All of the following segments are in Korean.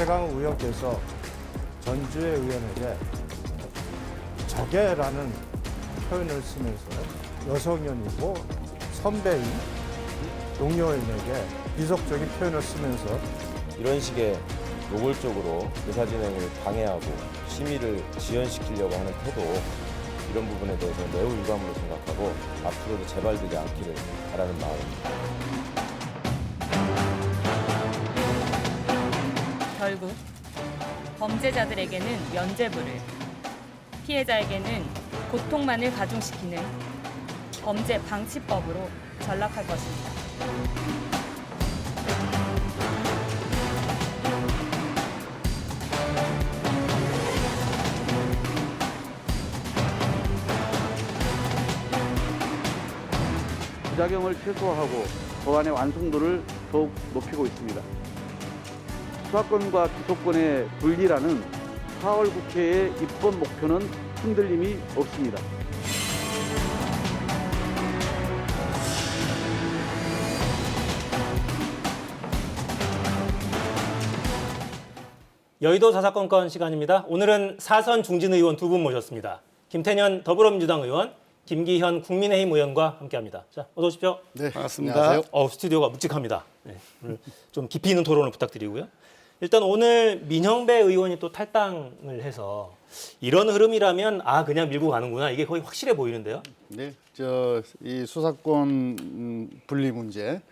최강 의원께서 전주의 의원에게 적애라는 표현을 쓰면서 여성연이고 선배인 동료인에게 비속적인 표현을 쓰면서 이런 식의 노골적으로 의사진행을 방해하고 심의를 지연시키려고 하는 태도, 이런 부분에 대해서 매우 유감으로 생각하고 앞으로도 재발되지 않기를 바라는 마음입니다. 결국 범죄자들에게는 면죄부를, 피해자에게는 고통만을 가중시키는 범죄 방치법으로 전락할 것입니다. 부작용을 최소화하고 법안의 완성도를 더욱 높이고 있습니다. 수사권과 기소권의 분리라는 4월 국회의 입법 목표는 흔들림이 없습니다. 여의도 사사건건 시간입니다. 오늘은 사선 중진 의원 두 분 모셨습니다. 김태년 더불어민주당 의원, 김기현 국민의힘 의원과 함께합니다. 자, 어서 오십시오. 네, 반갑습니다. 스튜디오가 묵직합니다. 네, 오늘 좀 깊이 있는 토론을 부탁드리고요. 일단 오늘 민형배 의원이 또 탈당을 해서 이런 흐름이라면 그냥 밀고 가는구나, 이게 거의 확실해 보이는데요. 네, 이 수사권 분리 문제는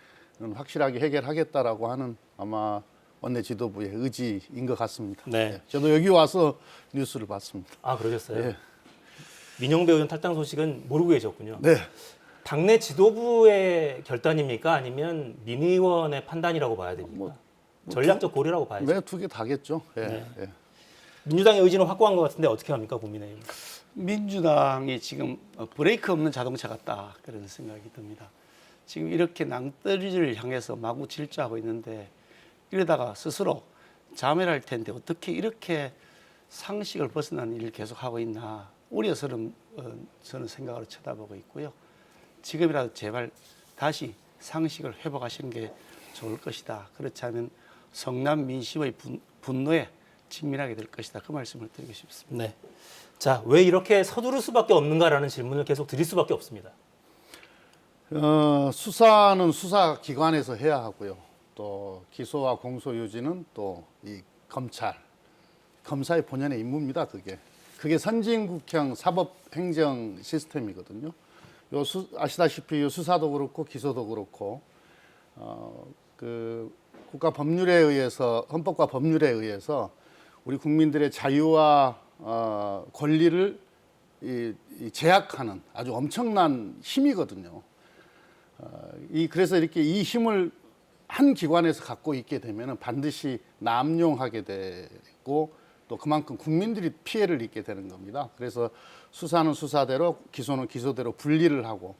확실하게 해결하겠다라고 하는 아마 원내 지도부의 의지인 것 같습니다. 네. 저도 여기 와서 뉴스를 봤습니다. 그러셨어요? 네. 민형배 의원 탈당 소식은 모르고 계셨군요. 네. 당내 지도부의 결단입니까? 아니면 민 의원의 판단이라고 봐야 됩니까? 전략적 고려라고 봐야죠. 네, 두 개 다겠죠. 예. 네. 예. 민주당의 의지는 확고한 것 같은데 어떻게 합니까, 국민의힘? 민주당이 지금 브레이크 없는 자동차 같다, 그런 생각이 듭니다. 지금 이렇게 낭떠러지를 향해서 마구 질주하고 있는데 이러다가 스스로 자멸할 텐데 어떻게 이렇게 상식을 벗어난 일을 계속하고 있나 우려스러운 저는 생각으로 쳐다보고 있고요. 지금이라도 제발 다시 상식을 회복하시는 게 좋을 것이다. 그렇지 않으면 성남 민심의 분노에 직면하게 될 것이다. 그 말씀을 드리고 싶습니다. 네. 자, 왜 이렇게 서두를 수밖에 없는가라는 질문을 계속 드릴 수밖에 없습니다. 수사는 수사기관에서 해야 하고요. 또 기소와 공소 유지는 또 이 검사의 본연의 임무입니다. 그게 선진국형 사법행정 시스템이거든요. 아시다시피 수사도 그렇고 기소도 그렇고 그 국가 법률에 의해서, 헌법과 법률에 의해서 우리 국민들의 자유와 권리를 제약하는 아주 엄청난 힘이거든요. 그래서 이렇게 이 힘을 한 기관에서 갖고 있게 되면 반드시 남용하게 되고 또 그만큼 국민들이 피해를 입게 되는 겁니다. 그래서 수사는 수사대로, 기소는 기소대로 분리를 하고,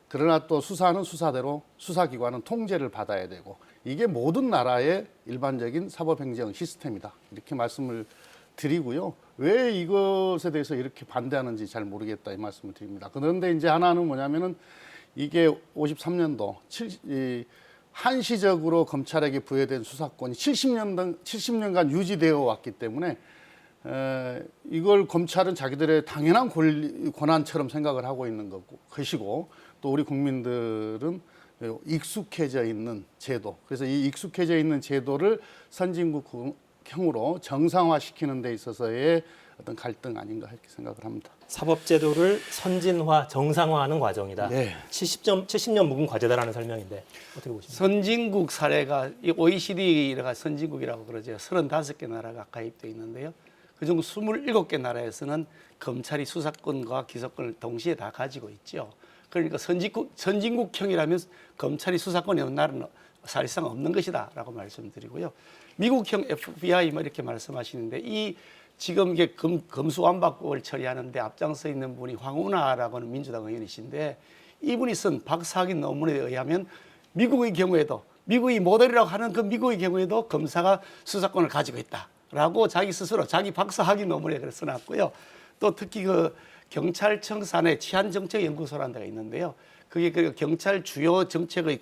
그러나 또 수사는 수사대로, 수사기관은 통제를 받아야 되고, 이게 모든 나라의 일반적인 사법행정 시스템이다, 이렇게 말씀을 드리고요. 왜 이것에 대해서 이렇게 반대하는지 잘 모르겠다, 이 말씀을 드립니다. 그런데 이제 하나는 뭐냐면은 이게 53년도 한시적으로 검찰에게 부여된 수사권이 70년간 유지되어 왔기 때문에 이걸 검찰은 자기들의 당연한 권한처럼 생각을 하고 있는 것이고, 또 우리 국민들은 익숙해져 있는 제도, 그래서 이 익숙해져 있는 제도를 선진국형으로 정상화시키는 데 있어서의 어떤 갈등 아닌가 이렇게 생각을 합니다. 사법제도를 선진화, 정상화하는 과정이다. 네. 70년 묵은 과제다라는 설명인데 어떻게 보십니까? 선진국 사례가 OECD가 선진국이라고 그러죠. 35개 나라가 가입되어 있는데요. 그중 27개 나라에서는 검찰이 수사권과 기소권을 동시에 다 가지고 있죠. 그러니까 선진국형이라면 검찰이 수사권이 없는 나라는 사실상 없는 것이다라고 말씀드리고요. 미국형 FBI 이렇게 말씀하시는데 지금 이게 검수완박법을 처리하는데 앞장서 있는 분이 황운하라고 하는 민주당 의원이신데, 이분이 쓴 박사학위 논문에 의하면 미국의 경우에도, 미국이 모델이라고 하는 그 미국의 경우에도 검사가 수사권을 가지고 있다라고 자기 스스로 자기 박사학위 논문에 그래 써놨고요. 또 특히 그 경찰청 산에 치안정책연구소라는 데가 있는데요. 그게 그 경찰 주요 정책의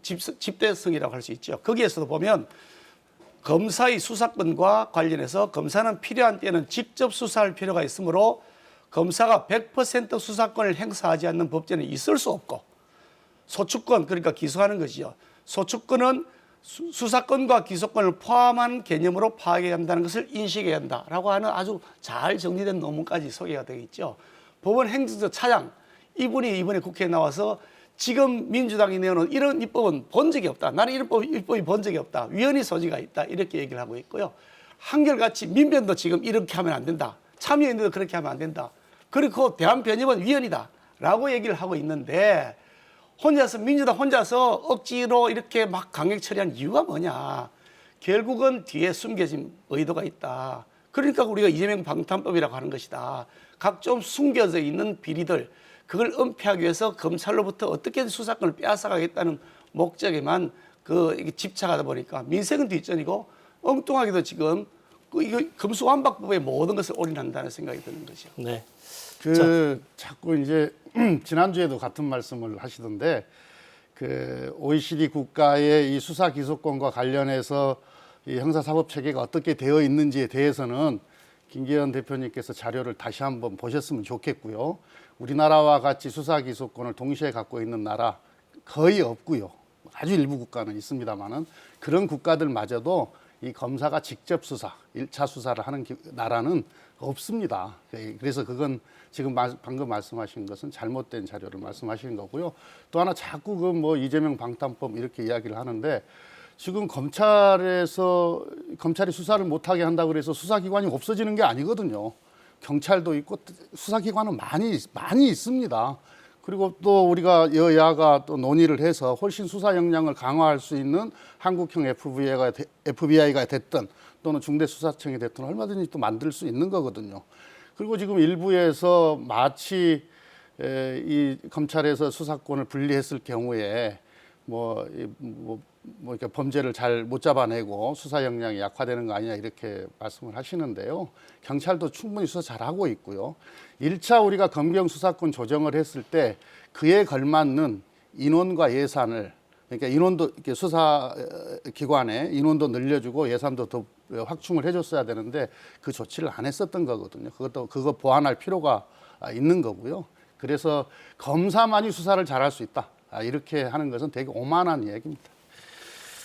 집대성이라고 할 수 있죠. 거기에서도 보면 검사의 수사권과 관련해서 검사는 필요한 때는 직접 수사할 필요가 있으므로 검사가 100% 수사권을 행사하지 않는 법제는 있을 수 없고, 소추권, 그러니까 기소하는 것이죠. 소추권은 수사권과 기소권을 포함한 개념으로 파악해야 한다는 것을 인식해야 한다라고 하는 아주 잘 정리된 논문까지 소개가 되어 있죠. 법원 행정처 차장, 이분이 이번에 국회에 나와서 지금 민주당이 내놓은 이런 입법은 본 적이 없다. 나는 이런 입법이 본 적이 없다. 위헌의 소지가 있다. 이렇게 얘기를 하고 있고요. 한결같이 민변도 지금 이렇게 하면 안 된다. 참여연대도 그렇게 하면 안 된다. 그리고 대한변협은 위헌이다. 라고 얘기를 하고 있는데, 혼자서 민주당 혼자서 억지로 이렇게 막 강행 처리한 이유가 뭐냐. 결국은 뒤에 숨겨진 의도가 있다. 그러니까 우리가 이재명 방탄법이라고 하는 것이다. 각종 숨겨져 있는 비리들, 그걸 은폐하기 위해서 검찰로부터 어떻게든 수사권을 빼앗아가겠다는 목적에만 이게 집착하다 보니까 민생은 뒷전이고 엉뚱하게도 지금 이거 금수완박법의 모든 것을 올인한다는 생각이 드는 거죠. 네. 자꾸 이제 지난주에도 같은 말씀을 하시던데, OECD 국가의 이 수사 기소권과 관련해서 이 형사사법 체계가 어떻게 되어 있는지에 대해서는 김기현 대표님께서 자료를 다시 한번 보셨으면 좋겠고요. 우리나라와 같이 수사 기소권을 동시에 갖고 있는 나라 거의 없고요. 아주 일부 국가는 있습니다만은 그런 국가들마저도 이 검사가 직접 수사, 1차 수사를 하는 나라는 없습니다. 그래서 그건 지금 방금 말씀하신 것은 잘못된 자료를 말씀하시는 거고요. 또 하나 자꾸 이재명 방탄법 이렇게 이야기를 하는데, 지금 검찰이 수사를 못하게 한다고 그래서 수사기관이 없어지는 게 아니거든요. 경찰도 있고 수사기관은 많이 있습니다. 그리고 또 우리가 여야가 또 논의를 해서 훨씬 수사 역량을 강화할 수 있는 한국형 FBI가 됐든 또는 중대수사청이 됐든 얼마든지 또 만들 수 있는 거거든요. 그리고 지금 일부에서 마치 이 검찰에서 수사권을 분리했을 경우에 이렇게 범죄를 잘 못 잡아내고 수사 역량이 약화되는 거 아니냐 이렇게 말씀을 하시는데요. 경찰도 충분히 수사 잘하고 있고요. 1차 우리가 검경 수사권 조정을 했을 때 그에 걸맞는 인원과 예산을, 그러니까 인원도 이렇게 수사 기관에 인원도 늘려주고 예산도 더 확충을 해줬어야 되는데 그 조치를 안 했었던 거거든요. 그거 보완할 필요가 있는 거고요. 그래서 검사만이 수사를 잘할 수 있다. 이렇게 하는 것은 되게 오만한 이야기입니다.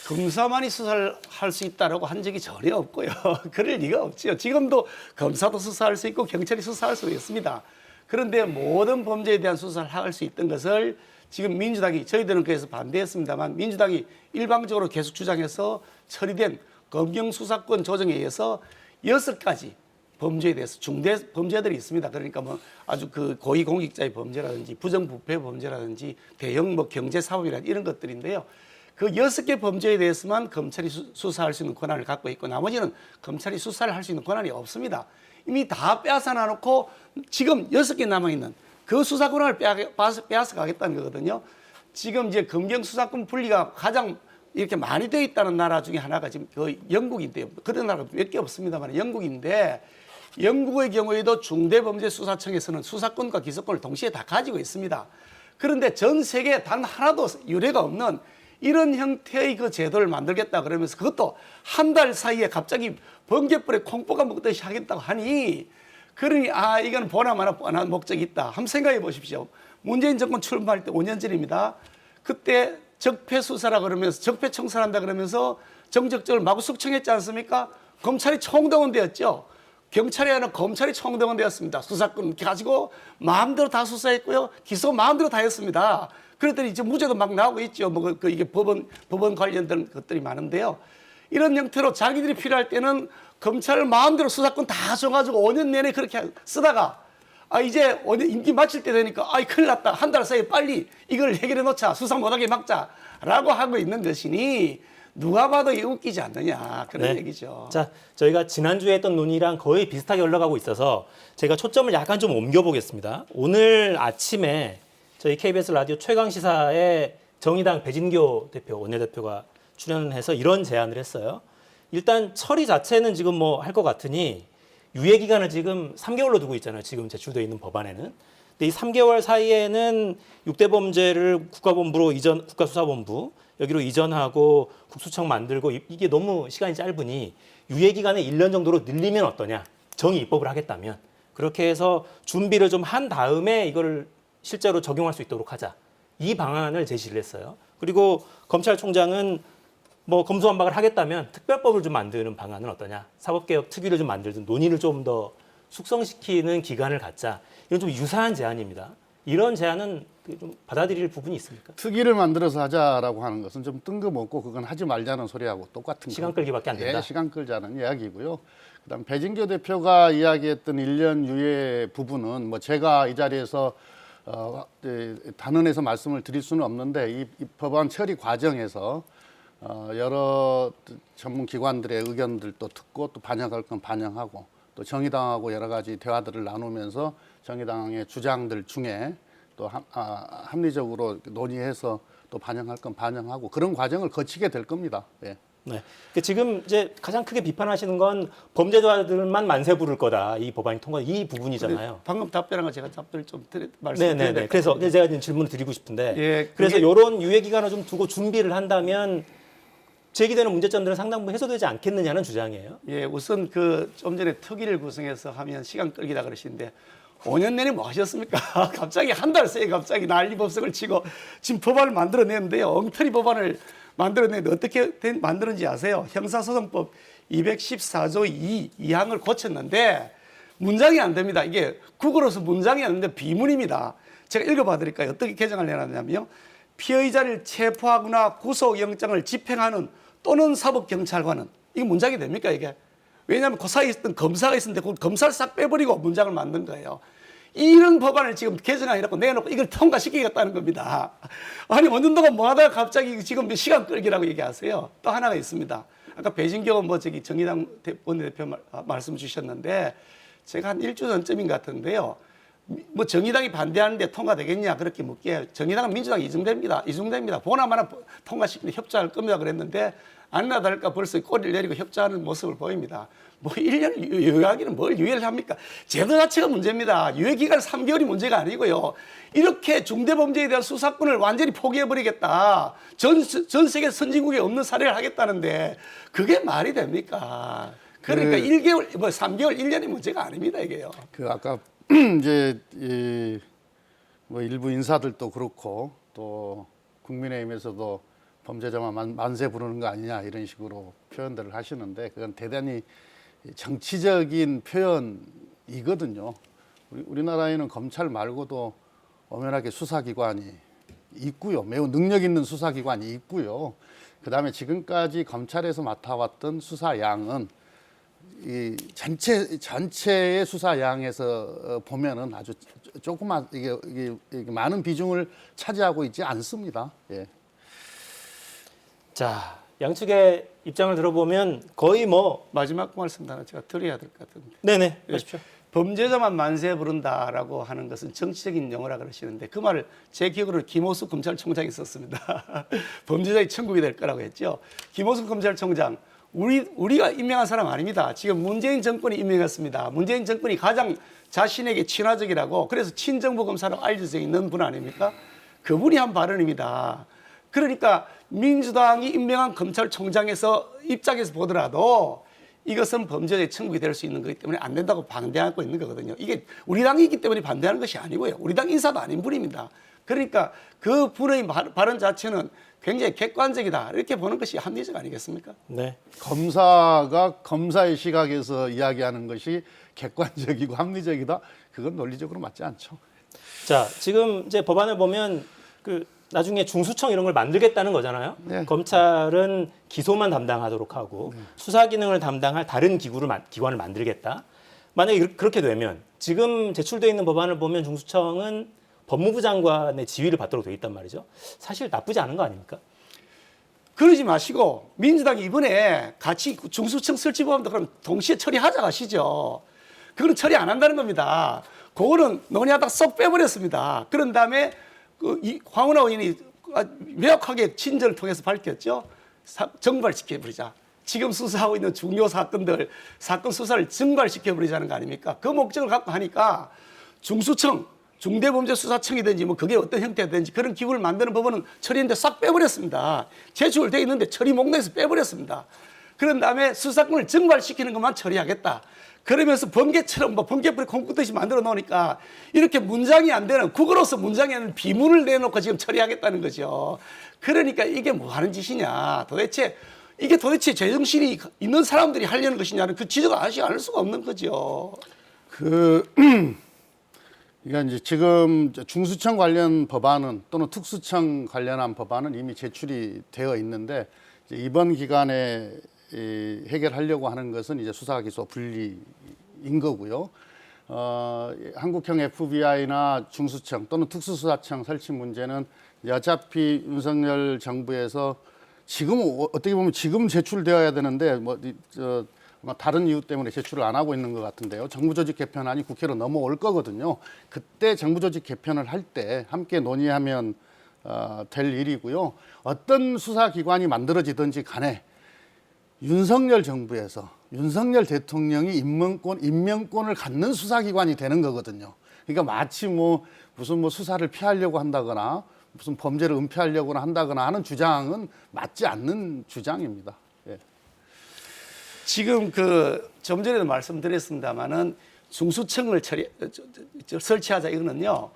검사만이 수사를 할 수 있다라고 한 적이 전혀 없고요. 그럴 리가 없죠. 지금도 검사도 수사할 수 있고 경찰이 수사할 수 있습니다. 그런데 모든 범죄에 대한 수사를 할 수 있던 것을 지금 민주당이, 저희들은 그래서 반대했습니다만 민주당이 일방적으로 계속 주장해서 처리된 검경 수사권 조정에 의해서 6가지 범죄에 대해서 중대 범죄들이 있습니다. 그러니까 아주 고위공직자의 범죄라든지 부정부패 범죄라든지 대형 경제사업이라든지 이런 것들인데요. 그 6개 범죄에 대해서만 검찰이 수사할 수 있는 권한을 갖고 있고 나머지는 검찰이 수사를 할 수 있는 권한이 없습니다. 이미 다 빼앗아 놔놓고 지금 6개 남아있는 그 수사 권한을 빼앗아 가겠다는 거거든요. 지금 이제 검경 수사권 분리가 가장 이렇게 많이 되어 있다는 나라 중에 하나가 지금 영국인데요. 그런 나라가 몇 개 없습니다만 영국인데, 영국의 경우에도 중대범죄수사청에서는 수사권과 기소권을 동시에 다 가지고 있습니다. 그런데 전 세계에 단 하나도 유례가 없는 이런 형태의 그 제도를 만들겠다 그러면서 그것도 한 달 사이에 갑자기 번개불에 콩보가 먹듯이 하겠다고 하니, 그러니 이건 보나마나 뻔한 목적이 있다. 한번 생각해 보십시오. 문재인 정권 출범할 때 5년 전입니다. 그때 적폐수사라 그러면서 적폐청산한다 그러면서 정적적을 마구 숙청했지 않습니까? 검찰이 총동원되었죠. 경찰이 아니라 검찰이 총동원되었습니다. 수사권 가지고 마음대로 다 수사했고요. 기소 마음대로 다 했습니다. 그랬더니 이제 무죄도 막 나오고 있죠. 이게 법원 관련된 것들이 많은데요. 이런 형태로 자기들이 필요할 때는 검찰을 마음대로 수사권 다 줘가지고 5년 내내 그렇게 쓰다가 이제 임기 마칠 때 되니까 큰일 났다. 한 달 사이에 빨리 이걸 해결해 놓자. 수사 못하게 막자라고 하고 있는 것이니 누가 봐도 웃기지 않느냐 그런 얘기죠. 자, 저희가 지난주에 했던 논의랑 거의 비슷하게 흘러가고 있어서 제가 초점을 약간 좀 옮겨보겠습니다. 오늘 아침에 저희 KBS 라디오 최강시사에 정의당 배진교 대표, 원내대표가 출연해서 이런 제안을 했어요. 일단 처리 자체는 지금 할 것 같으니 유예 기간을 지금 3개월로 두고 있잖아요. 지금 제출되어 있는 법안에는. 근데 이 3개월 사이에는 6대 범죄를 국가수사본부 여기로 이전하고 국수청 만들고 이게 너무 시간이 짧으니 유예 기간을 1년 정도로 늘리면 어떠냐? 정의 입법을 하겠다면 그렇게 해서 준비를 좀 한 다음에 이걸 실제로 적용할 수 있도록 하자. 이 방안을 제시를 했어요. 그리고 검찰총장은 뭐 검수완박을 하겠다면 특별법을 좀 만드는 방안은 어떠냐? 사법개혁 특위를 좀 만들든 논의를 좀 더 숙성시키는 기간을 갖자. 이런 좀 유사한 제안입니다. 이런 제안은 좀 받아들일 부분이 있습니까? 특위를 만들어서 하자라고 하는 것은 좀 뜬금없고 그건 하지 말자는 소리하고 똑같은 시간 거. 끌기밖에 안 된다. 예, 시간 끌자는 이야기고요. 그다음 배진교 대표가 이야기했던 1년 유예 부분은 뭐 제가 이 자리에서 단언해서 말씀을 드릴 수는 없는데 이 법안 처리 과정에서 여러 전문 기관들의 의견들도 듣고 또 반영할 건 반영하고 또 정의당하고 여러 가지 대화들을 나누면서 정의당의 주장들 중에 또 합리적으로 논의해서 또 반영할 건 반영하고 그런 과정을 거치게 될 겁니다. 예. 네. 지금 이제 가장 크게 비판하시는 건 범죄자들만 만세 부를 거다. 이 법안이 통과 이 부분이잖아요. 방금 답변한 거 제가 답변을 좀 말씀드려야 네네네. 될 그래서 것 같아요. 제가 지금 질문을 드리고 싶은데, 예, 그래서 그게- 이런 유예 기간을 좀 두고 준비를 한다면 제기되는 문제점들은 상당 부분 해소되지 않겠느냐는 주장이에요. 예, 우선 그 좀 전에 특위를 구성해서 하면 시간 끌기다 그러시는데 5년 내내 뭐 하셨습니까? 갑자기 한 달 새에 갑자기 난리법석을 치고 지금 법안을 만들어냈는데요. 엉터리 법안을 만들어냈는데 어떻게 만드는지 아세요? 형사소송법 214조 2항을 고쳤는데 문장이 안 됩니다. 이게 국어로서 문장이 안 되는데 비문입니다. 제가 읽어봐 드릴까요? 어떻게 개정을 내놨냐면요. 피의자를 체포하거나 구속영장을 집행하는 또는 사법경찰관은 이게 문장이 됩니까 이게? 왜냐하면 그 사이에 있던 검사가 있었는데 그 검사를 싹 빼버리고 문장을 만든 거예요. 이런 법안을 지금 개정하려고 내놓고 이걸 통과시키겠다는 겁니다. 아니 어느 동안 뭐 하다가 갑자기 지금 시간 끌기라고 얘기하세요. 또 하나가 있습니다. 아까 배진교 정의당 원내대표 말씀 주셨는데 제가 한 일주 전쯤인 것 같은데요. 뭐 정의당이 반대하는데 통과되겠냐 그렇게 묻기에 정의당은 민주당이 이중됩니다. 보나마나 통과시키는 협조할 겁니다 그랬는데 아니나 다를까 벌써 꼬리를 내리고 협조하는 모습을 보입니다. 뭐 1년 유예하기는 뭘 유예를 합니까? 제도 자체가 문제입니다. 유예 기간 3개월이 문제가 아니고요. 이렇게 중대범죄에 대한 수사권을 완전히 포기해버리겠다. 전 세계 선진국에 없는 사례를 하겠다는데 그게 말이 됩니까? 그러니까 1개월, 뭐 3개월, 1년이 문제가 아닙니다 이게요. 그 아까 이제 뭐 일부 인사들도 그렇고 또 국민의힘에서도 범죄자만 만세 부르는 거 아니냐 이런 식으로 표현들을 하시는데 그건 대단히 정치적인 표현이거든요. 우리나라에는 검찰 말고도 엄연하게 수사기관이 있고요. 매우 능력 있는 수사기관이 있고요. 그다음에 지금까지 검찰에서 맡아왔던 수사양은 이 전체의 수사양에서 보면은 아주 조그만 이게 많은 비중을 차지하고 있지 않습니다. 예. 자, 양측의 입장을 들어보면 거의 뭐 마지막 말씀 하나 제가 드려야 될 것 같은데. 네네 하십시오. 범죄자만 만세 부른다라고 하는 것은 정치적인 용어라 그러시는데 그 말을 제 기억으로 김호수 검찰총장이 썼습니다. 범죄자의 천국이 될 거라고 했죠. 김호수 검찰총장 우리가 임명한 사람 아닙니다. 지금 문재인 정권이 임명했습니다. 문재인 정권이 가장 자신에게 친화적이라고 그래서 친정부 검사로 알려져 있는 분 아닙니까? 그분이 한 발언입니다. 그러니까 민주당이 임명한 검찰총장에서 입장에서 보더라도 이것은 범죄자의 천국이 될 수 있는 거기 때문에 안 된다고 반대하고 있는 거거든요. 이게 우리 당이기 때문에 반대하는 것이 아니고요. 우리 당 인사도 아닌 분입니다. 그러니까 그 분의 발언 자체는 굉장히 객관적이다. 이렇게 보는 것이 합리적 아니겠습니까? 네. 검사가 검사의 시각에서 이야기하는 것이 객관적이고 합리적이다. 그건 논리적으로 맞지 않죠. 자, 지금 이제 법안을 보면 그 나중에 중수청 이런 걸 만들겠다는 거잖아요. 네. 검찰은 기소만 담당하도록 하고 수사 기능을 담당할 다른 기관을 만들겠다. 만약에 그렇게 되면 지금 제출되어 있는 법안을 보면 중수청은 법무부 장관의 지위를 받도록 되어 있단 말이죠. 사실 나쁘지 않은 거 아닙니까? 그러지 마시고 민주당이 이번에 같이 중수청 설치법안도 그럼 동시에 처리하자 하시죠. 그건 처리 안 한다는 겁니다. 그거는 논의하다가 쏙 빼버렸습니다. 그런 다음에 황운하 의원이 명확하게 친전을 통해서 밝혔죠. 정발시켜버리자. 지금 수사하고 있는 중요 사건들, 사건 수사를 증발시켜버리자는 거 아닙니까? 그 목적을 갖고 하니까 중수청 중대범죄수사청이든지 뭐 그게 어떤 형태든지 그런 기구를 만드는 법원은 처리했는데 싹 빼버렸습니다. 제출돼 있는데 처리 목록에서 빼버렸습니다. 그런 다음에 수사권을 증발시키는 것만 처리하겠다. 그러면서 번개처럼 뭐 번개불이 콩쿠듯이 만들어 놓으니까 이렇게 문장이 안 되는, 국어로서 문장이 안 되는 비문을 내놓고 지금 처리하겠다는 거죠. 그러니까 이게 뭐 하는 짓이냐. 이게 도대체 제정신이 있는 사람들이 하려는 것이냐는 그 지적을 하지 않을 수가 없는 거죠. 그러니까 이제 지금 중수청 관련 법안은 또는 특수청 관련한 법안은 이미 제출이 되어 있는데 이제 이번 기간에 해결하려고 하는 것은 이제 수사기소 분리인 거고요. 한국형 FBI나 중수청 또는 특수수사청 설치 문제는 어차피 윤석열 정부에서 지금 어떻게 보면 지금 제출되어야 되는데 다른 이유 때문에 제출을 안 하고 있는 것 같은데요. 정부조직 개편안이 국회로 넘어올 거거든요. 그때 정부조직 개편을 할 때 함께 논의하면 될 일이고요. 어떤 수사기관이 만들어지든지 간에 윤석열 정부에서 윤석열 대통령이 임명권을 갖는 수사기관이 되는 거거든요. 그러니까 마치 무슨 수사를 피하려고 한다거나 무슨 범죄를 은폐하려고 한다거나 하는 주장은 맞지 않는 주장입니다. 예. 지금 좀 전에도 말씀드렸습니다만은 중수청을 설치하자 이거는요.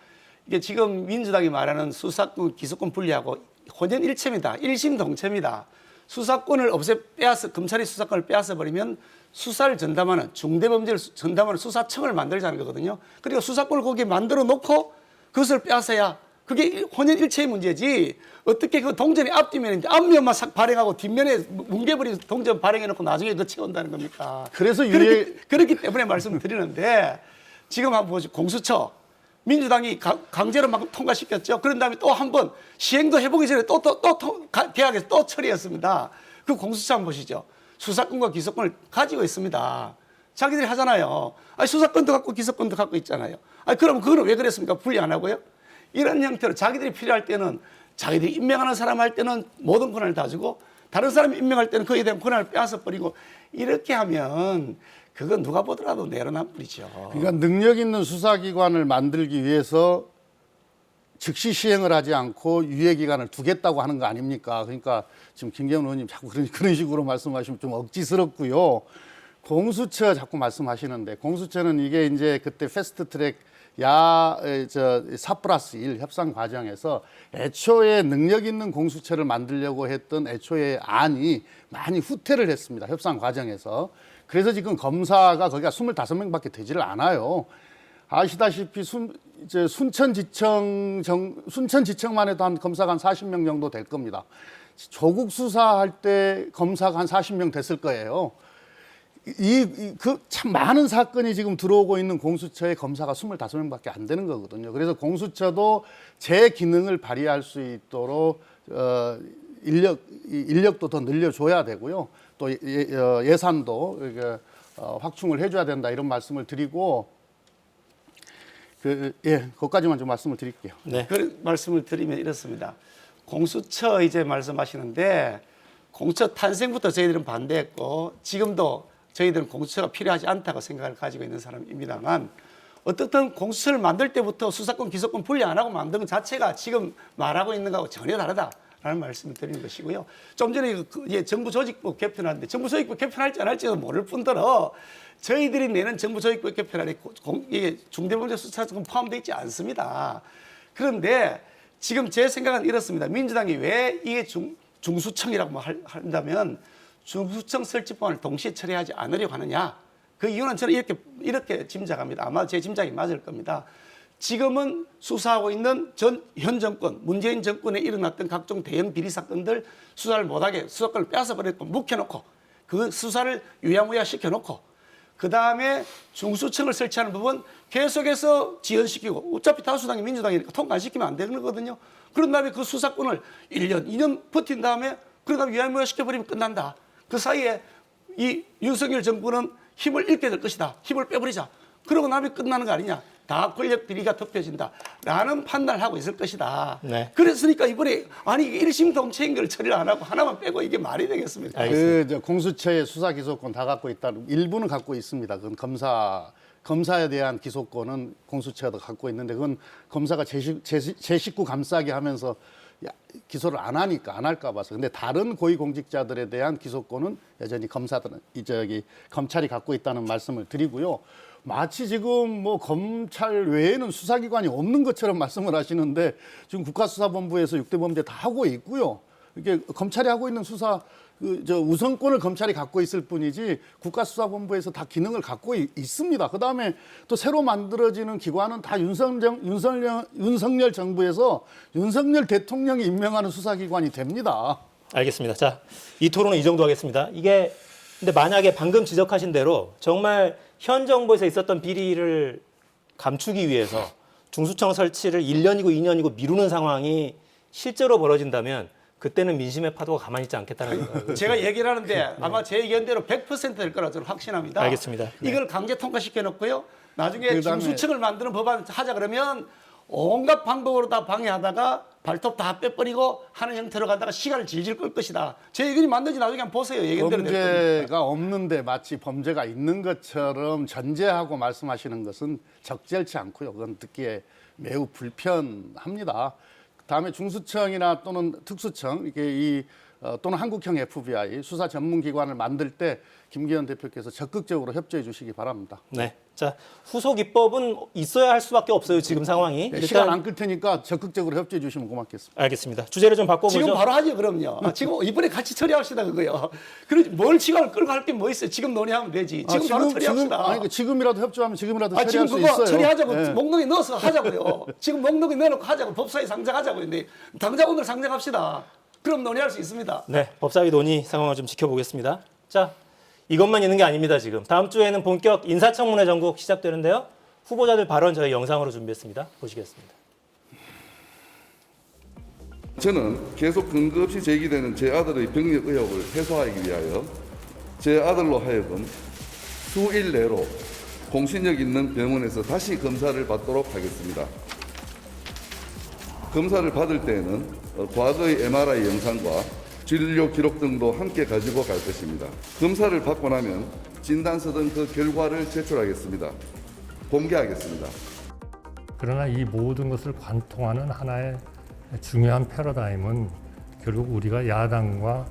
이게 지금 민주당이 말하는 수사권, 기소권 분리하고 혼연일체입니다. 일심동체입니다. 수사권을 빼앗아 검찰이 수사권을 빼앗아 버리면 수사를 전담하는 중대범죄를 전담하는 수사청을 만들자는 거거든요. 그러니까 수사권을 거기에 만들어 놓고 그것을 빼앗아야 그게 혼연일체의 문제지. 어떻게 그 동전이 앞뒤면에 앞면만 싹 발행하고 뒷면에 뭉개버린 동전 발행해놓고 나중에 그거 채운다는 겁니까? 그래서 그렇기 때문에 말씀을 드리는데 지금 한번 보시죠. 공수처 민주당이 강제로 막 통과시켰죠. 그런 다음에 또 한 번 시행도 해보기 전에 계약에서 또 처리했습니다. 그 공수처 한번 보시죠. 수사권과 기소권을 가지고 있습니다. 자기들이 하잖아요. 수사권도 갖고 기소권도 갖고 있잖아요. 그럼 그거는 왜 그랬습니까? 분리 안 하고요? 이런 형태로 자기들이 필요할 때는 자기들이 임명하는 사람 할 때는 모든 권한을 다 주고 다른 사람이 임명할 때는 그에 대한 권한을 빼앗아 버리고 이렇게 하면 그건 누가 보더라도 내로남 뿌리죠. 그러니까 능력 있는 수사기관을 만들기 위해서 즉시 시행을 하지 않고 유예 기간을 두겠다고 하는 거 아닙니까? 그러니까 지금 김경원 의원님 자꾸 그런 식으로 말씀하시면 좀 억지스럽고요. 공수처 자꾸 말씀하시는데 공수처는 이게 이제 그때 패스트트랙 4+1 협상 과정에서 애초에 능력 있는 공수처를 만들려고 했던 애초에 안이 많이 후퇴를 했습니다. 협상 과정에서. 그래서 지금 검사가 거기가 25명밖에 되지를 않아요. 아시다시피 순천지청만 해도 한 검사가 한 40명 정도 될 겁니다. 조국 수사할 때 검사가 한 40명 됐을 거예요. 참 많은 사건이 지금 들어오고 있는 공수처에 검사가 25명밖에 안 되는 거거든요. 그래서 공수처도 제 기능을 발휘할 수 있도록 인력도 더 늘려줘야 되고요. 또 예산도 확충을 해줘야 된다 이런 말씀을 드리고 그것까지만 좀 말씀을 드릴게요. 네. 그 말씀을 드리면 이렇습니다. 공수처 이제 말씀하시는데 공수처 탄생부터 저희들은 반대했고 지금도 저희들은 공수처가 필요하지 않다고 생각을 가지고 있는 사람입니다만 어떻든 공수처를 만들 때부터 수사권, 기소권 분리 안 하고 만든 것 자체가 지금 말하고 있는 거하고 전혀 다르다라는 말씀을 드리는 것이고요. 좀 전에 정부 조직법 개편하는데 정부 조직법 개편할지 안 할지도 모를 뿐더러 저희들이 내는 정부 조직법 개편안에 이게 중대범죄 수사권 포함되어 있지 않습니다. 그런데 지금 제 생각은 이렇습니다. 민주당이 왜 이게 중수청이라고 한다면 중수청 설치법안을 동시에 처리하지 않으려고 하느냐. 그 이유는 저는 이렇게 짐작합니다. 아마 제 짐작이 맞을 겁니다. 지금은 수사하고 있는 현 정권, 문재인 정권에 일어났던 각종 대형 비리 사건들 수사를 못하게 수사권을 빼앗아버리고 묵혀놓고 그 수사를 유야무야 시켜놓고 그 다음에 중수청을 설치하는 부분 계속해서 지연시키고 어차피 다수당이 민주당이니까 통과 안 시키면 안 되는 거거든요. 그런 다음에 그 수사권을 1년, 2년 버틴 다음에 그 다음에 유야무야 시켜버리면 끝난다. 그 사이에 이 윤석열 정부는 힘을 잃게 될 것이다. 힘을 빼버리자. 그러고 나면 끝나는 거 아니냐. 다 권력 비리가 덮여진다. 라는 판단을 하고 있을 것이다. 네. 그랬으니까 이번에 아니 이게 일심동체인 걸 처리를 안 하고 하나만 빼고 이게 말이 되겠습니까? 공수처의 수사 기소권 다 갖고 있다. 일부는 갖고 있습니다. 그건 검사 검사에 대한 기소권은 공수처가 갖고 있는데 그건 검사가 제 식구 감싸게 하면서 기소를 안 하니까 안 할까 봐서. 근데 다른 고위공직자들에 대한 기소권은 여전히 검찰이 갖고 있다는 말씀을 드리고요. 마치 지금 뭐 검찰 외에는 수사기관이 없는 것처럼 말씀을 하시는데 지금 국가수사본부에서 6대 범죄 다 하고 있고요. 이게 검찰이 하고 있는 수사 우선권을 검찰이 갖고 있을 뿐이지 국가수사본부에서 다 기능을 갖고 있습니다. 그다음에 또 새로 만들어지는 기관은 다 윤석열 정부에서 윤석열 대통령이 임명하는 수사기관이 됩니다. 알겠습니다. 자, 이 토론은 이 정도 하겠습니다. 이게 근데 만약에 방금 지적하신 대로 정말 현 정부에서 있었던 비리를 감추기 위해서 중수청 설치를 1년이고 2년이고 미루는 상황이 실제로 벌어진다면 그때는 민심의 파도가 가만히 있지 않겠다는 생각을 제가 얘기를 하는데 아마 제 의견대로 100%될 거라 저는 확신합니다. 알겠습니다. 네. 이걸 강제 통과시켜 놓고요. 나중에 그다음에- 중수청을 만드는 법안 하자 그러면 온갖 방법으로 다 방해하다가 발톱 다 빼버리고 하는 형태로 간다가 시간을 질질 끌 것이다. 제 의견이 맞는지 나중에 한번 보세요. 얘기대로 될 겁니다. 범죄가 없는데 마치 범죄가 있는 것처럼 전제하고 말씀하시는 것은 적절치 않고요. 그건 듣기에 매우 불편합니다. 다음에 중수청이나 또는 특수청 이게 또는 한국형 FBI 수사 전문기관을 만들 때 김기현 대표께서 적극적으로 협조해 주시기 바랍니다. 네. 자, 후속 입법은 있어야 할 수밖에 없어요. 지금 상황이. 네, 시간 안 끌 테니까 적극적으로 협조해 주시면 고맙겠습니다. 알겠습니다. 주제를 좀 바꿔보죠. 지금 바로 하죠, 그럼요. 지금 이번에 같이 처리합시다, 그거요. 그러지 뭘 시간을 끌고 할 게 뭐 있어요? 지금 논의하면 되지. 지금 바로 처리합시다. 지금이라도 협조하면 지금이라도 지금 처리할 수 그거 있어요. 처리하자고 네. 목록에 넣어서 하자고요. 지금 목록에 넣어놓고 하자고 법사위 상정하자고요. 근데 당장 오늘 상정합시다. 그럼 논의할 수 있습니다. 네, 법사위 논의 상황을 좀 지켜보겠습니다. 자, 이것만 있는 게 아닙니다. 지금 다음 주에는 본격 인사청문회 전국 시작되는데요. 후보자들 발언 저희 영상으로 준비했습니다. 보시겠습니다. 저는 계속 근거 없이 제기되는 제 아들의 병력 의혹을 해소하기 위하여 제 아들로 하여금 수일 내로 공신력 있는 병원에서 다시 검사를 받도록 하겠습니다. 검사를 받을 때에는 과거의 MRI 영상과 진료 기록 등도 함께 가지고 갈 것입니다. 검사를 받고 나면 진단서 등 그 결과를 제출하겠습니다. 공개하겠습니다. 그러나 이 모든 것을 관통하는 하나의 중요한 패러다임은 결국 우리가 야당과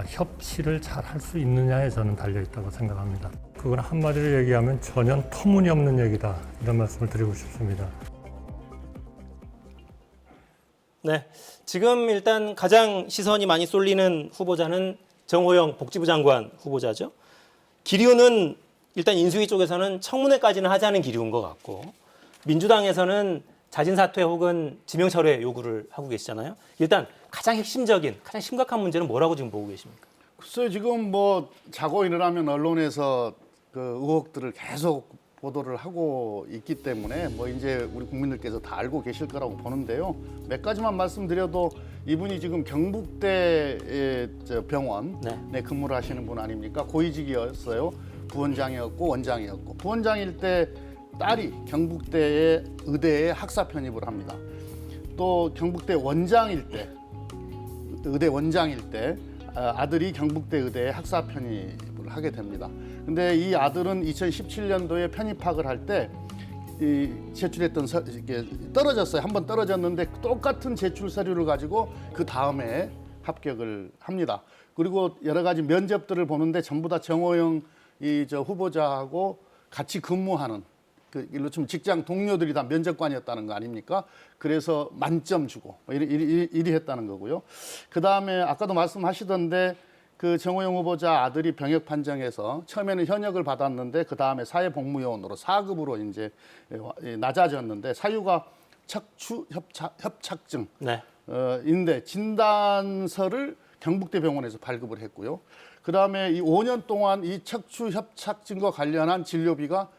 협치를 잘 할 수 있느냐에 저는 달려있다고 생각합니다. 그건 한마디로 얘기하면 전혀 터무니없는 얘기다, 이런 말씀을 드리고 싶습니다. 네, 지금 일단 가장 시선이 많이 쏠리는 후보자는 정호영 복지부 장관 후보자죠. 기류는 일단 인수위 쪽에서는 청문회까지는 하자는 기류인 것 같고, 민주당에서는 자진 사퇴 혹은 지명 철회 요구를 하고 계시잖아요. 일단 가장 핵심적인, 가장 심각한 문제는 뭐라고 지금 보고 계십니까? 글쎄요, 지금 뭐 자고 일어나면 언론에서 그 의혹들을 계속 보도를 하고 있기 때문에 뭐 이제 우리 국민들께서 다 알고 계실 거라고 보는데요. 몇 가지만 말씀드려도 이분이 지금 경북대 병원에 근무를 하시는 분 아닙니까? 고위직이었어요. 부원장이었고 원장이었고, 부원장일 때 딸이 경북대의 의대에 학사 편입을 합니다. 또 경북대 원장일 때, 의대 원장일 때 아들이 경북대 의대에 학사 편입을 하게 됩니다. 근데 이 아들은 2017년도에 편입학을 할 때 제출했던 이게 떨어졌어요. 한번 떨어졌는데 똑같은 제출 서류를 가지고 그 다음에 합격을 합니다. 그리고 여러 가지 면접들을 보는데 전부 다 정호영 후보자하고 같이 근무하는 일로 좀 직장 동료들이 다 면접관이었다는 거 아닙니까? 그래서 만점 주고 이리 했다는 거고요. 그 다음에 아까도 말씀하시던데 그 정호영 후보자 아들이 병역 판정에서 처음에는 현역을 받았는데 그 다음에 사회복무요원으로 4급으로 이제 낮아졌는데 사유가 척추 협착증 인데 진단서를 경북대 병원에서 발급을 했고요. 그 다음에 이 5년 동안 이 척추 협착증과 관련한 진료비가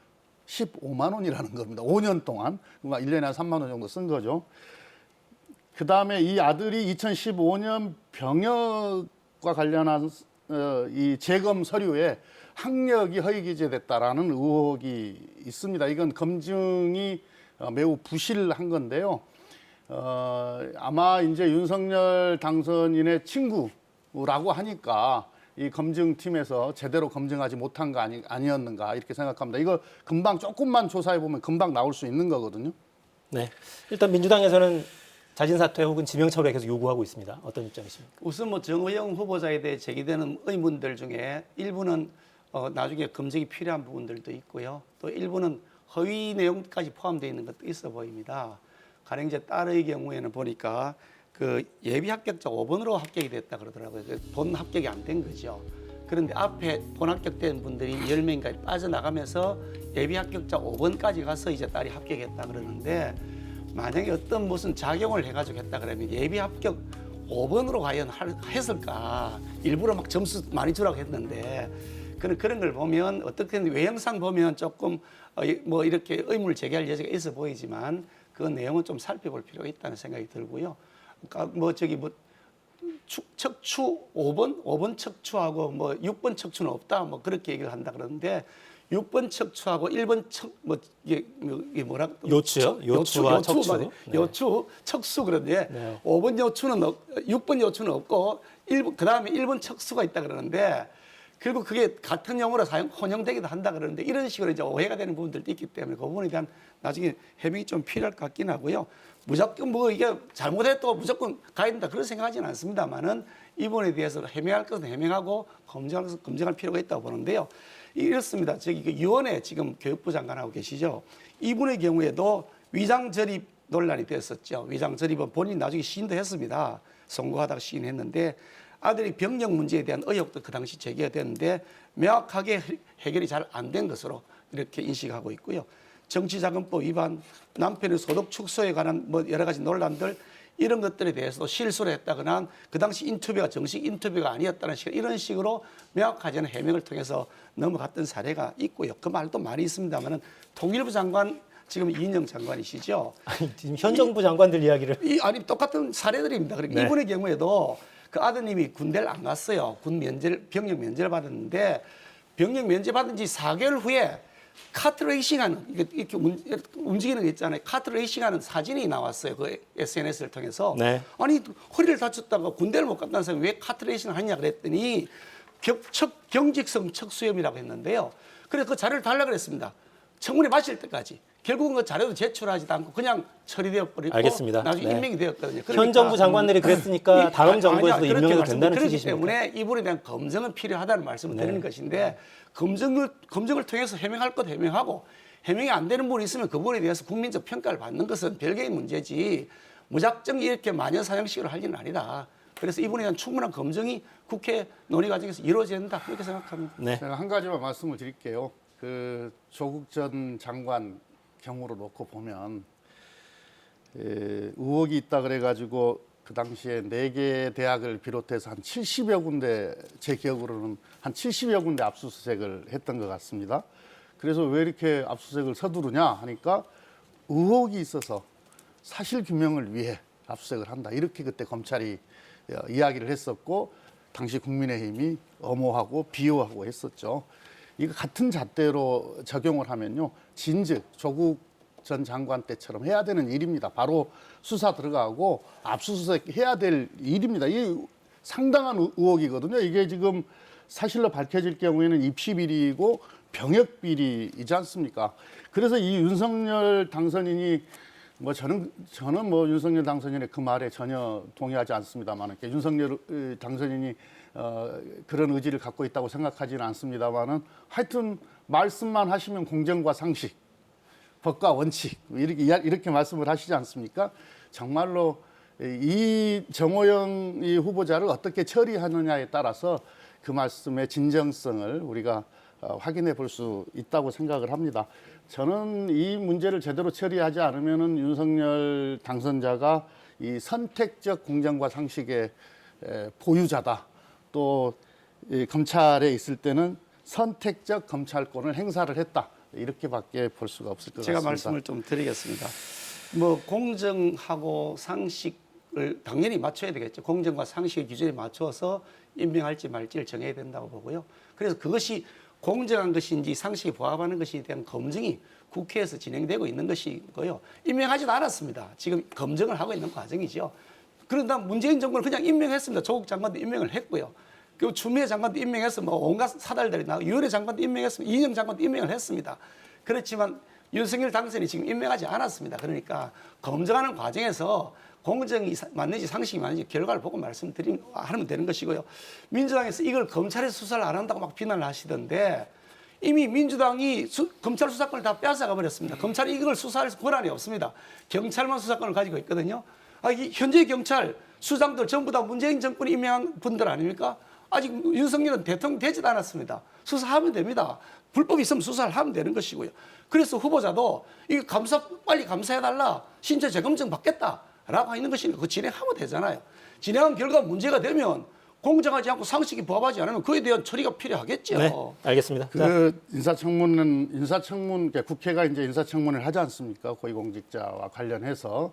15만 원이라는 겁니다. 5년 동안. 그러니까 1년에 한 3만 원 정도 쓴 거죠. 그 다음에 이 아들이 2015년 병역과 관련한 이 재검 서류에 학력이 허위 기재됐다라는 의혹이 있습니다. 이건 검증이 매우 부실한 건데요. 아마 이제 윤석열 당선인의 친구라고 하니까 이 검증팀에서 제대로 검증하지 못한 거 아니었는가 이렇게 생각합니다. 이거 금방 조금만 조사해 보면 금방 나올 수 있는 거거든요. 네. 일단 민주당에서는 자진 사퇴 혹은 지명 처리에 계속 요구하고 있습니다. 어떤 입장이십니까? 우선 뭐 정호영 후보자에 대해 제기되는 의문들 중에 일부는 나중에 검증이 필요한 부분들도 있고요. 또 일부는 허위 내용까지 포함되어 있는 것도 있어 보입니다. 가령 이제 딸의 경우에는 보니까 그 예비 합격자 5번으로 합격이 됐다 그러더라고요. 본 합격이 안 된 거죠. 그런데 앞에 본 합격된 분들이 10명까지 빠져나가면서 예비 합격자 5번까지 가서 이제 딸이 합격했다 그러는데 만약에 어떤 무슨 작용을 해가지고 했다 그러면 예비 합격 5번으로 과연 했을까? 일부러 막 점수 많이 주라고 했는데 그런 걸 보면 어떻게든 외형상 보면 조금 뭐 이렇게 의문을 제기할 여지가 있어 보이지만 그 내용은 좀 살펴볼 필요가 있다는 생각이 들고요. 그러니까 뭐 저기 뭐 척추 5번 척추하고 뭐 6번 척추는 없다 뭐 그렇게 얘기를 한다 그러는데 6번 척추하고 1번 이게 뭐라 요추요? 요추와 척추. 맞아요. 네. 요추 척수 그런데 네. 5번 요추는 6번 요추는 없고 그다음에 1번 척수가 있다 그러는데 결국 그게 같은 용어로 혼용되기도 한다 그러는데 이런 식으로 이제 오해가 되는 부분들도 있기 때문에 그 부분에 대한 나중에 해명이 좀 필요할 것 같긴 하고요. 무조건 뭐 이게 잘못했다고 무조건 가야 된다 그런 생각하지는 않습니다만은 이 부분에 대해서 해명할 것은 해명하고 검증할 필요가 있다고 보는데요. 이렇습니다. 저기 그 유원회 지금 교육부 장관하고 계시죠. 이분의 경우에도 위장 저립 논란이 됐었죠. 위장 저립은 본인 나중에 시인도 했습니다. 선고하다가 시인했는데 아들이 병력 문제에 대한 의혹도 그 당시 제기가 됐는데 명확하게 해결이 잘 안 된 것으로 이렇게 인식하고 있고요. 정치자금법 위반, 남편의 소득 축소에 관한 뭐 여러 가지 논란들 이런 것들에 대해서도 실수를 했다거나 그 당시 인터뷰가 정식 인터뷰가 아니었다는 식으로 이런 식으로 명확하지 않은 해명을 통해서 넘어갔던 사례가 있고요. 그 말도 많이 있습니다만은 통일부 장관 지금 이인영 장관이시죠. 아니, 지금 현 정부 장관들 이야기를 아니 똑같은 사례들입니다. 그러니까 네. 이분의 경우에도 그 아드님이 군대를 안 갔어요. 병력 면제를 받았는데 병력 면제 받은 지 4개월 후에 카트레이싱하는 이렇게 움직이는 거 있잖아요. 카트레이싱하는 사진이 나왔어요. 그 SNS를 통해서. 네. 아니 허리를 다쳤다가 군대를 못 갔다는 사람이 왜 카트레이싱을 하냐 그랬더니 경직성 척수염이라고 했는데요. 그래서 그 자료를 달라고 그랬습니다. 청문회 마칠 때까지. 결국은 그 자료도 제출하지도 않고 그냥 처리되어 버리고 알겠습니다. 나중에 네. 임명이 되었거든요. 현 정부 장관들이 그랬으니까 다음 정부에서도 임명이 된다는 그렇기 취지십니까? 때문에 이분에 대한 검증은 필요하다는 말씀을 드리는 것인데 검증을 통해서 해명할 것 해명하고 해명이 안 되는 부분이 있으면 그 부분에 대해서 국민적 평가를 받는 것은 별개의 문제지 무작정 이렇게 마녀사냥식으로 할 일은 아니다. 그래서 이분에 대한 충분한 검증이 국회 논의 과정에서 이루어져야 된다 그렇게 생각합니다. 네. 제가 한 가지만 말씀을 드릴게요. 그 조국 전 장관 경우로 놓고 보면 의혹이 있다 그래가지고 그 당시에 4개 대학을 비롯해서 한 70여 군데 제 기억으로는 한 70여 군데 압수수색을 했던 것 같습니다. 그래서 왜 이렇게 압수수색을 서두르냐 하니까 의혹이 있어서 사실 규명을 위해 압수수색을 한다. 이렇게 그때 검찰이 이야기를 했었고 당시 국민의힘이 엄호하고 비호하고 했었죠. 이거 같은 잣대로 적용을 하면요. 진즉 조국 전 장관 때처럼 해야 되는 일입니다. 바로 수사 들어가고 압수수색 해야 될 일입니다. 이게 상당한 의혹이거든요. 이게 지금 사실로 밝혀질 경우에는 입시비리이고 병역비리이지 않습니까? 그래서 이 윤석열 당선인이 뭐 저는 뭐 윤석열 당선인의 그 말에 전혀 동의하지 않습니다만 윤석열 당선인이 그런 의지를 갖고 있다고 생각하지는 않습니다만은 하여튼 말씀만 하시면 공정과 상식, 법과 원칙 이렇게 말씀을 하시지 않습니까? 정말로 이 정호영 이 후보자를 어떻게 처리하느냐에 따라서 그 말씀의 진정성을 우리가 확인해 볼 수 있다고 생각을 합니다. 저는 이 문제를 제대로 처리하지 않으면은 윤석열 당선자가 이 선택적 공정과 상식의 보유자다. 또 검찰에 있을 때는 선택적 검찰권을 행사를 했다. 이렇게밖에 볼 수가 없을 것 제가 같습니다. 말씀을 좀 드리겠습니다. 뭐 공정하고 상식을 당연히 맞춰야 되겠죠. 공정과 상식의 기준에 맞춰서 임명할지 말지를 정해야 된다고 보고요. 그래서 그것이 공정한 것인지 상식에 부합하는 것에 대한 검증이 국회에서 진행되고 있는 것이고요. 임명하지도 않았습니다. 지금 검증을 하고 있는 과정이죠. 그러다 문재인 정부는 그냥 임명했습니다. 조국 장관도 임명을 했고요. 그 추미애 장관도 임명해서 뭐 온갖 사달들이 나고 유은혜 장관도 임명했습니다. 이인영 장관도 임명을 했습니다. 그렇지만 윤석열 당선이 지금 임명하지 않았습니다. 그러니까 검증하는 과정에서 공정이 맞는지 상식이 맞는지 결과를 보고 하면 되는 것이고요. 민주당에서 이걸 검찰에서 수사를 안 한다고 막 비난을 하시던데 이미 민주당이 검찰 수사권을 다 뺏어가 버렸습니다. 검찰이 이걸 수사할 권한이 없습니다. 경찰만 수사권을 가지고 있거든요. 현재 경찰 수장들 전부 다 문재인 정권이 임명한 분들 아닙니까? 아직 윤석열은 대통령 되지도 않았습니다. 수사하면 됩니다. 불법이 있으면 수사를 하면 되는 것이고요. 그래서 후보자도 이거 빨리 감사해달라. 신체 재검증 받겠다라고 하는 것이니까 그거 진행하면 되잖아요. 진행한 결과 문제가 되면 공정하지 않고 상식이 부합하지 않으면 그에 대한 처리가 필요하겠죠. 네, 알겠습니다. 그 인사청문 국회가 이제 인사청문을 하지 않습니까? 고위공직자와 관련해서.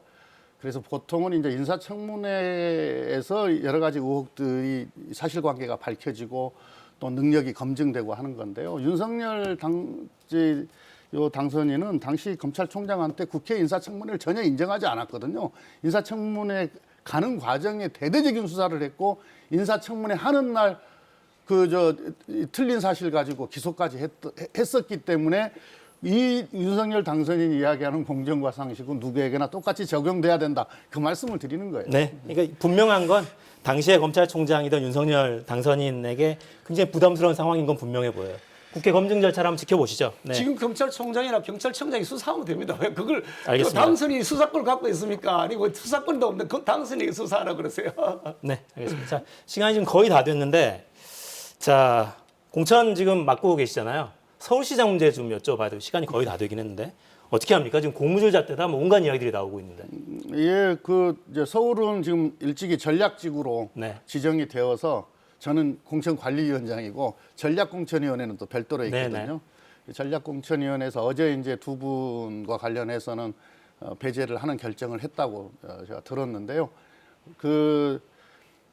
그래서 보통은 이제 인사청문회에서 여러 가지 의혹들이 사실관계가 밝혀지고 또 능력이 검증되고 하는 건데요. 윤석열 당선인은 당시 검찰총장한테 국회 인사청문회를 전혀 인정하지 않았거든요. 인사청문회 가는 과정에 대대적인 수사를 했고 인사청문회 하는 날 틀린 사실 가지고 기소까지 했었기 때문에 이 윤석열 당선인이 이야기하는 공정과 상식은 누구에게나 똑같이 적용돼야 된다. 그 말씀을 드리는 거예요. 네, 그러니까 분명한 건 당시에 검찰총장이던 윤석열 당선인에게 굉장히 부담스러운 상황인 건 분명해 보여요. 국회 검증 절차를 한번 지켜보시죠. 네. 지금 검찰총장이나 경찰청장이 수사하면 됩니다. 왜 그걸 알겠습니다. 당선인이 수사권을 갖고 있습니까? 아니 왜 수사권도 없는 그 당선인이 수사하라 그러세요? 네, 알겠습니다. 자, 시간이 지금 거의 다 됐는데, 자, 공천 지금 맡고 계시잖아요. 서울시장 문제 좀 여쭤봐도 시간이 거의 다 되긴 했는데 어떻게 합니까? 지금 고무줄 잣대다 뭐 온갖 이야기들이 나오고 있는데. 예, 이제 서울은 지금 일찍이 전략지구로 네. 지정이 되어서 저는 공천관리위원장이고 전략공천위원회는 또 별도로 있거든요. 전략공천위원회에서 어제 이제 두 분과 관련해서는 배제를 하는 결정을 했다고 제가 들었는데요. 그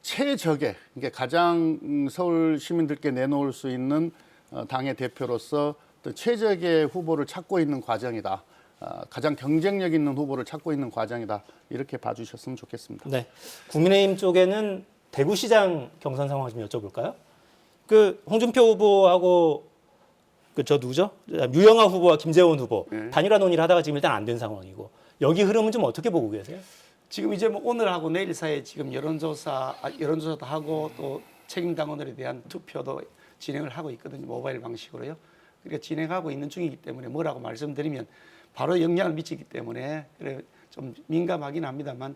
최적의, 그러니까 가장 서울 시민들께 내놓을 수 있는 당의 대표로서 또 최적의 후보를 찾고 있는 과정이다. 가장 경쟁력 있는 후보를 찾고 있는 과정이다. 이렇게 봐주셨으면 좋겠습니다. 네, 국민의힘 쪽에는 대구시장 경선 상황 좀 여쭤볼까요? 그 홍준표 후보하고 저 누구죠? 유영아 후보와 김재원 후보 단일화 논의를 하다가 지금 일단 안 된 상황이고 여기 흐름은 좀 어떻게 보고 계세요? 지금 이제 뭐 오늘하고 내일 사이에 지금 여론조사도 하고 또 책임 당원들에 대한 투표도 진행을 하고 있거든요. 모바일 방식으로요. 그러니까 진행하고 있는 중이기 때문에 뭐라고 말씀드리면 바로 영향을 미치기 때문에 그래 좀 민감하긴 합니다만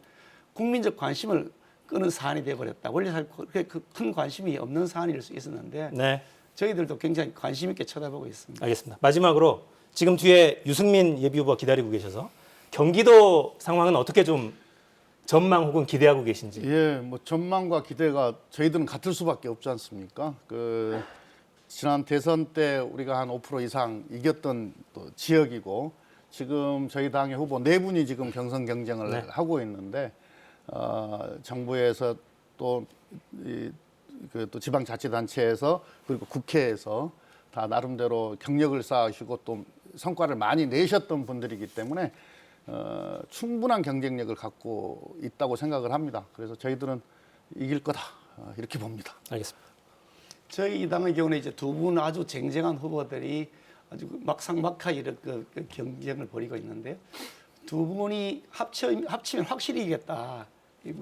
국민적 관심을 끄는 사안이 돼버렸다. 원래 그렇게 큰 관심이 없는 사안일 수 있었는데 네, 저희들도 굉장히 관심 있게 쳐다보고 있습니다. 알겠습니다. 마지막으로 지금 뒤에 유승민 예비후보가 기다리고 계셔서 경기도 상황은 어떻게 좀 전망 혹은 기대하고 계신지. 예, 뭐 전망과 기대가 저희들은 같을 수밖에 없지 않습니까? 지난 대선 때 우리가 한 5% 이상 이겼던 또 지역이고 지금 저희 당의 후보 4분이 지금 경선 경쟁을 하고 있는데 정부에서 또 지방자치단체에서 그리고 국회에서 다 나름대로 경력을 쌓으시고 또 성과를 많이 내셨던 분들이기 때문에 충분한 경쟁력을 갖고 있다고 생각을 합니다. 그래서 저희들은 이길 거다 이렇게 봅니다. 알겠습니다. 저희 당의 경우는 이제 두 분 아주 쟁쟁한 후보들이 아주 막상막하게 그 경쟁을 벌이고 있는데요. 두 분이 합치면 확실히 이기겠다.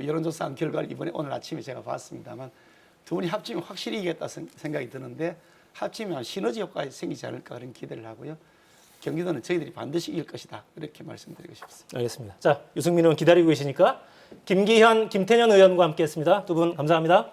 여론조사한 결과를 이번에 오늘 아침에 제가 봤습니다만 두 분이 합치면 확실히 이기겠다 생각이 드는데 합치면 시너지 효과가 생기지 않을까 그런 기대를 하고요. 경기도는 저희들이 반드시 이길 것이다. 이렇게 말씀드리고 싶습니다. 알겠습니다. 자, 유승민 의원 기다리고 계시니까 김기현, 김태년 의원과 함께했습니다. 두 분 감사합니다.